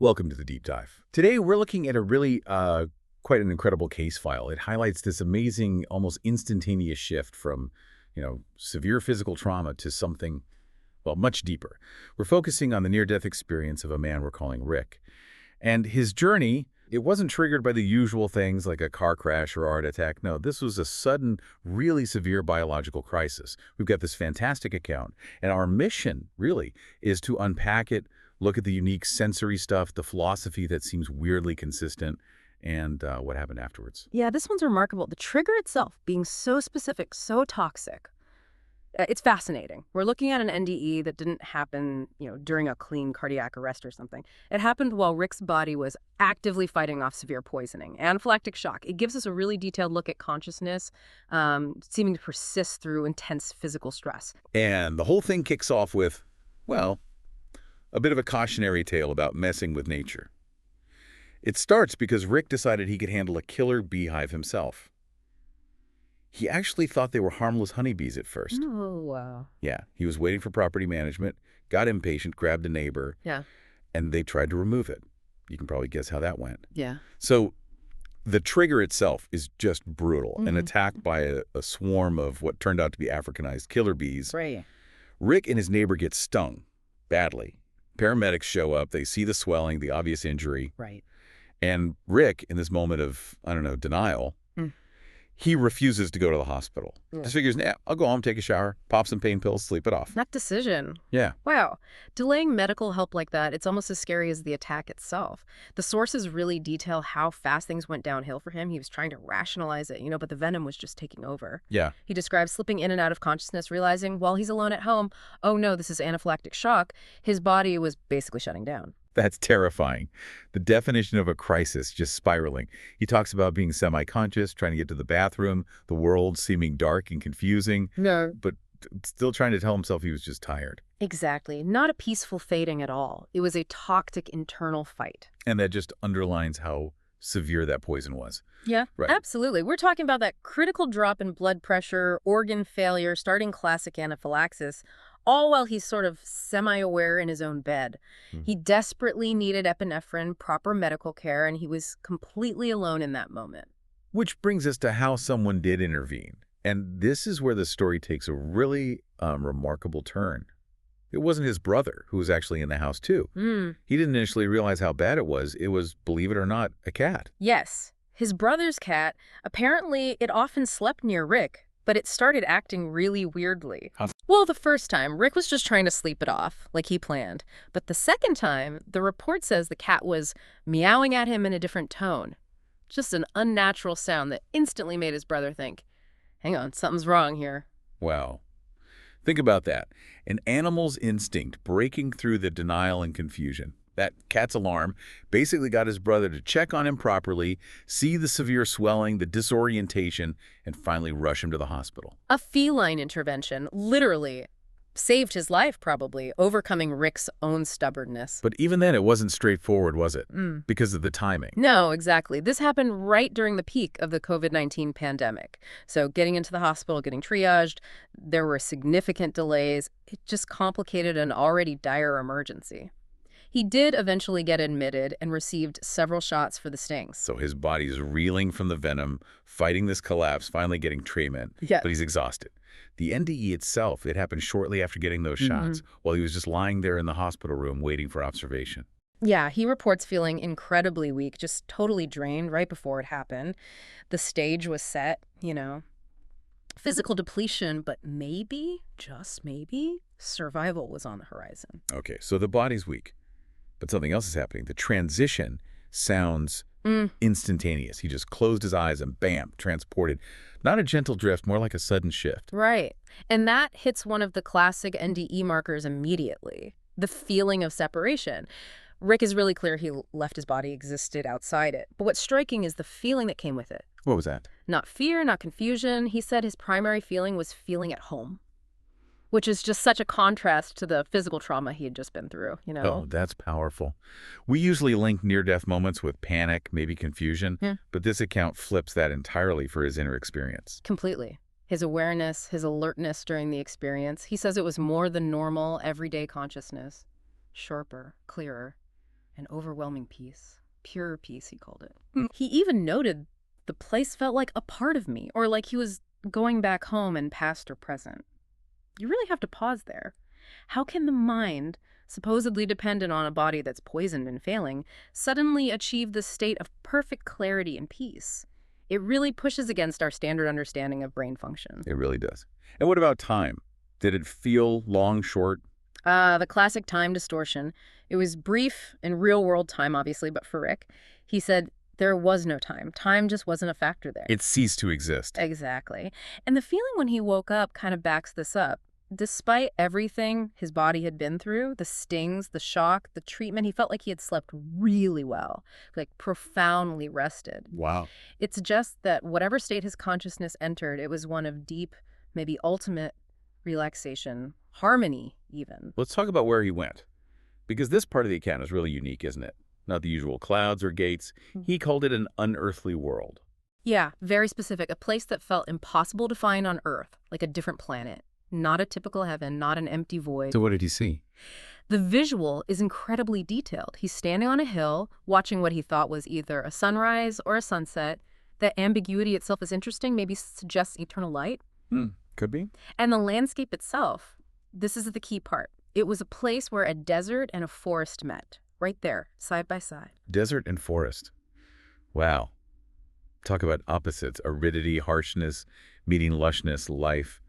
Welcome to the Deep Dive. Today, we're looking at a really quite an incredible case file. It highlights this amazing, almost instantaneous shift from, severe physical trauma to something, well, much deeper. We're focusing on the near-death experience of a man we're calling Rick. And his journey, it wasn't triggered by the usual things like a car crash or heart attack. No, this was a sudden, really severe biological crisis. We've got this fantastic account. And our mission, really, is to unpack it, look at the unique sensory stuff, the philosophy that seems weirdly consistent, and what happened afterwards. Yeah, this one's remarkable. The trigger itself being so specific, so toxic. It's fascinating. We're looking at an NDE that didn't happen, during a clean cardiac arrest or something. It happened while Rick's body was actively fighting off severe poisoning, anaphylactic shock. It gives us a really detailed look at consciousness, seeming to persist through intense physical stress. And the whole thing kicks off with, well, a bit of a cautionary tale about messing with nature. It starts because Rick decided he could handle a killer beehive himself. He actually thought they were harmless honeybees at first. Oh, wow. Yeah, he was waiting for property management, got impatient, grabbed a neighbor, Yeah. and they tried to remove it. You can probably guess how that went. Yeah. So the trigger itself is just brutal. An attack by a swarm of what turned out to be Africanized killer bees. Right. Rick and his neighbor get stung badly. Paramedics show up. They see the swelling, the obvious injury. Right. And Rick, in this moment of, denial, he refuses to go to the hospital. Yeah. Just figures, I'll go home, take a shower, pop some pain pills, sleep it off. That decision. Yeah. Wow. Delaying medical help like that, it's almost as scary as the attack itself. The sources really detail how fast things went downhill for him. He was trying to rationalize it, but the venom was just taking over. Yeah. He describes slipping in and out of consciousness, realizing while he's alone at home, oh no, this is anaphylactic shock. His body was basically shutting down. That's terrifying. The definition of a crisis just spiraling. He talks about being semi-conscious, trying to get to the bathroom, the world seeming dark and confusing, but still trying to tell himself he was just tired. Exactly. Not a peaceful fading at all. It was a toxic internal fight. And that just underlines how severe that poison was. Yeah, Right. absolutely. We're talking about that critical drop in blood pressure, organ failure, starting classic anaphylaxis, all while he's sort of semi-aware in his own bed. He desperately needed epinephrine, proper medical care, and he was completely alone in that moment. Which brings us to how someone did intervene. And this is where the story takes a really remarkable turn. It wasn't his brother, who was actually in the house too. He didn't initially realize how bad it was. It was, believe it or not, a cat. Yes, his brother's cat, apparently it often slept near Rick, but it started acting really weirdly. Well, the first time, Rick was just trying to sleep it off, like he planned. But the second time, the report says the cat was meowing at him in a different tone. Just an unnatural sound that instantly made his brother think, hang on, something's wrong here. Wow. Think about that. An animal's instinct breaking through the denial and confusion. That cat's alarm basically got his brother to check on him properly, see the severe swelling, the disorientation, and finally rush him to the hospital. A feline intervention, literally, saved his life probably, overcoming Rick's own stubbornness. But even then, it wasn't straightforward, was it? Because of the timing. No, exactly. This happened right during the peak of the COVID-19 pandemic. So getting into the hospital, getting triaged, there were significant delays. It just complicated an already dire emergency. He did eventually get admitted and received several shots for the stings. So his body's reeling from the venom, fighting this collapse, finally getting treatment, Yeah. but he's exhausted. The NDE itself, it happened shortly after getting those shots, while he was just lying there in the hospital room waiting for observation. Yeah, he reports feeling incredibly weak, just totally drained right before it happened. The stage was set, physical depletion, but maybe, just maybe, survival was on the horizon. Okay, so the body's weak, but something else is happening. The transition sounds instantaneous. He just closed his eyes and bam, transported. Not a gentle drift, more like a sudden shift. Right. And that hits one of the classic NDE markers immediately, the feeling of separation. Rick is really clear he left his body, existed outside it. But what's striking is the feeling that came with it. What was that? Not fear, not confusion. He said his primary feeling was feeling at home, which is just such a contrast to the physical trauma he had just been through, Oh, that's powerful. We usually link near-death moments with panic, maybe confusion, but this account flips that entirely for his inner experience. Completely. His awareness, his alertness during the experience, he says it was more than normal, everyday consciousness. Sharper, clearer, An overwhelming peace. Pure peace, he called it. He even noted the place felt like a part of me, or like he was going back home in past or present. You really have to pause there. How can the mind, supposedly dependent on a body that's poisoned and failing, suddenly achieve this state of perfect clarity and peace? It really pushes against our standard understanding of brain function. It really does. And what about time? Did it feel long, short? The classic time distortion. It was brief in real-world time, obviously, but for Rick, he said there was no time. Time just wasn't a factor there. It ceased to exist. Exactly. And the feeling when he woke up kind of backs this up. Despite everything his body had been through, the stings, the shock, the treatment, he felt like he had slept really well, like profoundly rested. Wow. It's just that whatever state his consciousness entered, it was one of deep, maybe ultimate relaxation, harmony even. Let's talk about where he went. Because this part of the account is really unique, isn't it? Not the usual clouds or gates. He called it an unearthly world. Yeah, very specific. A place that felt impossible to find on Earth, like a different planet. Not a typical heaven, not an empty void. So what did he see? The visual is incredibly detailed. He's standing on a hill, watching what he thought was either a sunrise or a sunset. That ambiguity itself is interesting, maybe suggests eternal light. Could be. And the landscape itself, this is the key part. It was a place where a desert and a forest met, right there, side by side. Desert and forest. Wow. Talk about opposites, aridity, harshness, meeting lushness, life.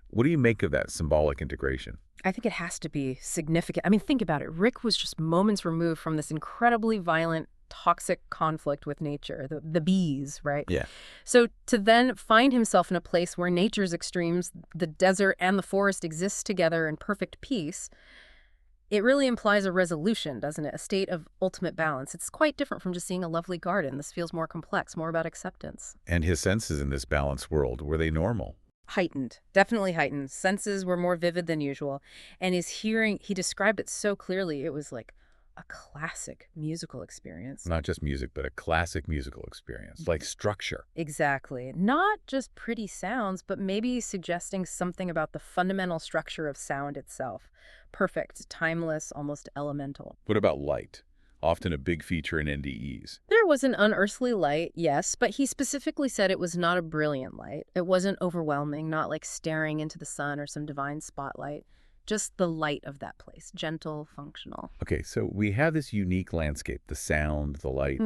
What do you make of that symbolic integration? I think it has to be significant. I mean, think about it. Rick was just moments removed from this incredibly violent, toxic conflict with nature, the bees, right? Yeah. So to then find himself in a place where nature's extremes, the desert and the forest exist together in perfect peace, it really implies a resolution, doesn't it? A state of ultimate balance. It's quite different from just seeing a lovely garden. This feels more complex, more about acceptance. And his senses in this balanced world, were they normal? Heightened, definitely heightened. Senses were more vivid than usual. And his hearing, he described it so clearly, it was like a classic musical experience. Not just music, but a classic musical experience, like structure. Exactly. Not just pretty sounds, but maybe suggesting something about the fundamental structure of sound itself. Perfect, timeless, almost elemental. What about light? Often a big feature in NDEs. There was an unearthly light, yes, but he specifically said it was not a brilliant light. It wasn't overwhelming, not like staring into the sun or some divine spotlight. Just the light of that place, gentle, functional. Okay, so we have this unique landscape, the sound, the light.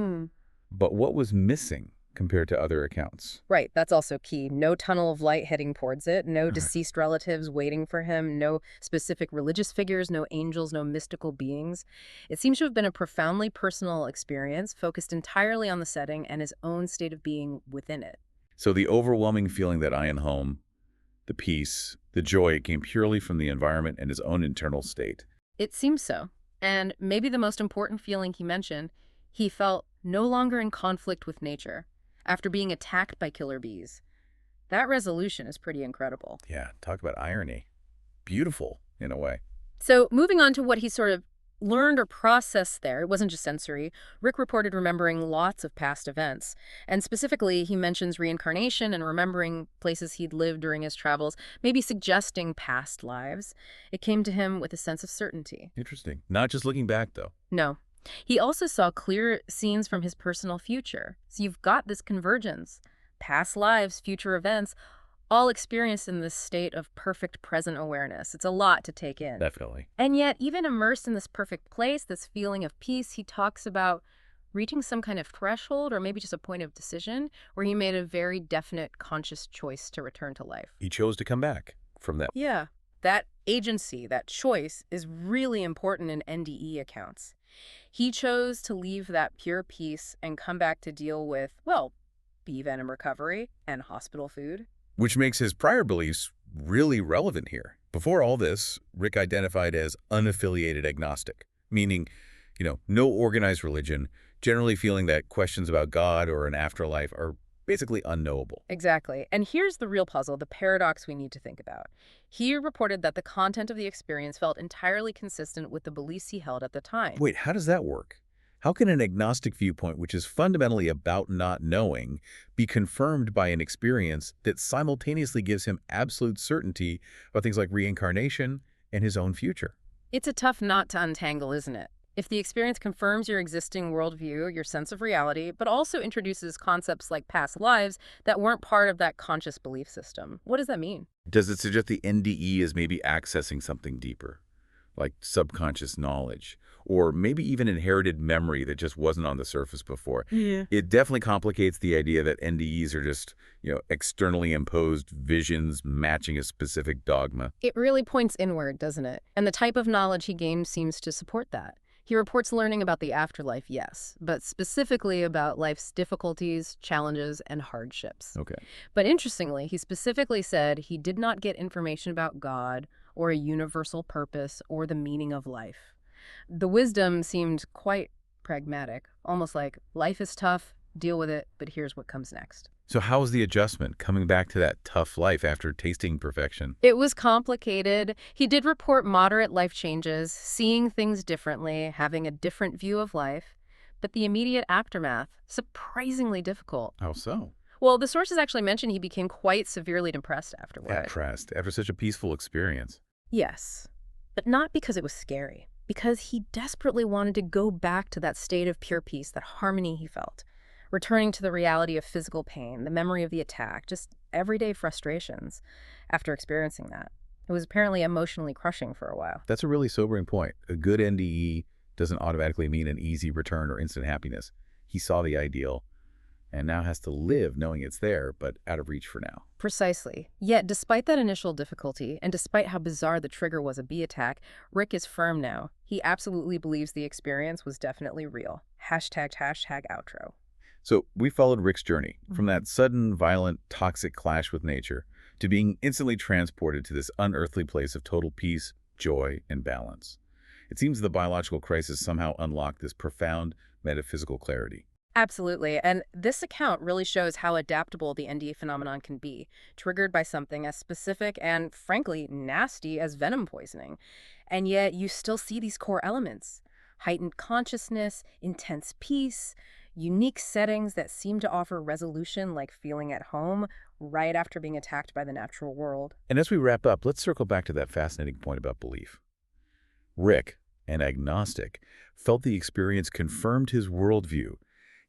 But what was missing compared to other accounts? Right, that's also key. No tunnel of light heading towards it, no deceased relatives waiting for him, no specific religious figures, no angels, no mystical beings. It seems to have been a profoundly personal experience, focused entirely on the setting and his own state of being within it. So the overwhelming feeling that I am home, the peace, the joy, it came purely from the environment and his own internal state. It seems so. And maybe the most important feeling he mentioned, he felt no longer in conflict with nature after being attacked by killer bees. That resolution is pretty incredible. Yeah, talk about irony. Beautiful, in a way. So moving on to what he sort of learned or processed there, it wasn't just sensory. Rick reported remembering lots of past events. And specifically, he mentions reincarnation and remembering places he'd lived during his travels, maybe suggesting past lives. It came to him with a sense of certainty. Interesting. Not just looking back, though. No. He also saw clear scenes from his personal future. So you've got this convergence. Past lives, future events, all experienced in this state of perfect present awareness. It's a lot to take in. Definitely. And yet, even immersed in this perfect place, this feeling of peace, he talks about reaching some kind of threshold or maybe just a point of decision where he made a very definite conscious choice to return to life. He chose to come back from that. Yeah. That agency, that choice is really important in NDE accounts. He chose to leave that pure peace and come back to deal with, well, bee venom recovery and hospital food. Which makes his prior beliefs really relevant here. Before all this, Rick identified as unaffiliated agnostic, meaning, no organized religion, generally feeling that questions about God or an afterlife are basically unknowable. Exactly. And here's the real puzzle, the paradox we need to think about. He reported that the content of the experience felt entirely consistent with the beliefs he held at the time. Wait, how does that work? How can an agnostic viewpoint, which is fundamentally about not knowing, be confirmed by an experience that simultaneously gives him absolute certainty about things like reincarnation and his own future? It's a tough knot to untangle, isn't it? If the experience confirms your existing worldview, your sense of reality, but also introduces concepts like past lives that weren't part of that conscious belief system. What does that mean? Does it suggest the NDE is maybe accessing something deeper, like subconscious knowledge, or maybe even inherited memory that just wasn't on the surface before? Yeah. It definitely complicates the idea that NDEs are just, externally imposed visions matching a specific dogma. It really points inward, doesn't it? And the type of knowledge he gained seems to support that. He reports learning about the afterlife, yes, but specifically about life's difficulties, challenges, and hardships. Okay. But interestingly, he specifically said he did not get information about God or a universal purpose or the meaning of life. The wisdom seemed quite pragmatic, almost like life is tough, deal with it, but here's what comes next. So how was the adjustment, coming back to that tough life after tasting perfection? It was complicated. He did report moderate life changes, seeing things differently, having a different view of life, but the immediate aftermath, surprisingly difficult. How so? Well, the sources actually mention he became quite severely depressed afterward. Depressed after such a peaceful experience. Yes, but not because it was scary, because he desperately wanted to go back to that state of pure peace, that harmony he felt, returning to the reality of physical pain, the memory of the attack, just everyday frustrations after experiencing that. It was apparently emotionally crushing for a while. That's a really sobering point. A good NDE doesn't automatically mean an easy return or instant happiness. He saw the ideal and now has to live knowing it's there, but out of reach for now. Precisely. Yet, despite that initial difficulty, and despite how bizarre the trigger was, a bee attack, Rick is firm now. He absolutely believes the experience was definitely real. Hashtag outro. So we followed Rick's journey from that sudden, violent, toxic clash with nature to being instantly transported to this unearthly place of total peace, joy, and balance. It seems the biological crisis somehow unlocked this profound metaphysical clarity. Absolutely. And this account really shows how adaptable the NDE phenomenon can be, triggered by something as specific and, frankly, nasty as venom poisoning. And yet you still see these core elements: heightened consciousness, intense peace, unique settings that seem to offer resolution, like feeling at home right after being attacked by the natural world. And as we wrap up, let's circle back to that fascinating point about belief. Rick, an agnostic, felt the experience confirmed his worldview,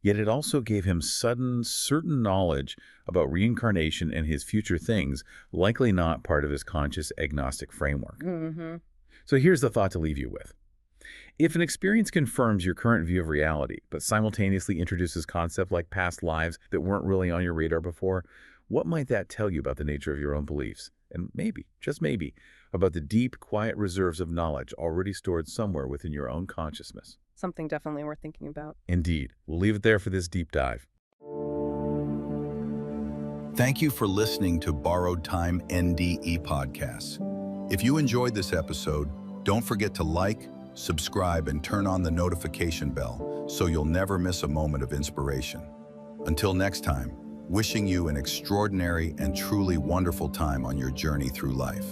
yet it also gave him sudden, certain knowledge about reincarnation and his future things, likely not part of his conscious agnostic framework. So here's the thought to leave you with. If an experience confirms your current view of reality, but simultaneously introduces concepts like past lives that weren't really on your radar before, what might that tell you about the nature of your own beliefs? And maybe, just maybe, about the deep, quiet reserves of knowledge already stored somewhere within your own consciousness. Something definitely worth thinking about. Indeed. We'll leave it there for this deep dive. Thank you for listening to Borrowed Time NDE Podcasts. If you enjoyed this episode, don't forget to like, subscribe, and turn on the notification bell so you'll never miss a moment of inspiration. Until next time, wishing you an extraordinary and truly wonderful time on your journey through life.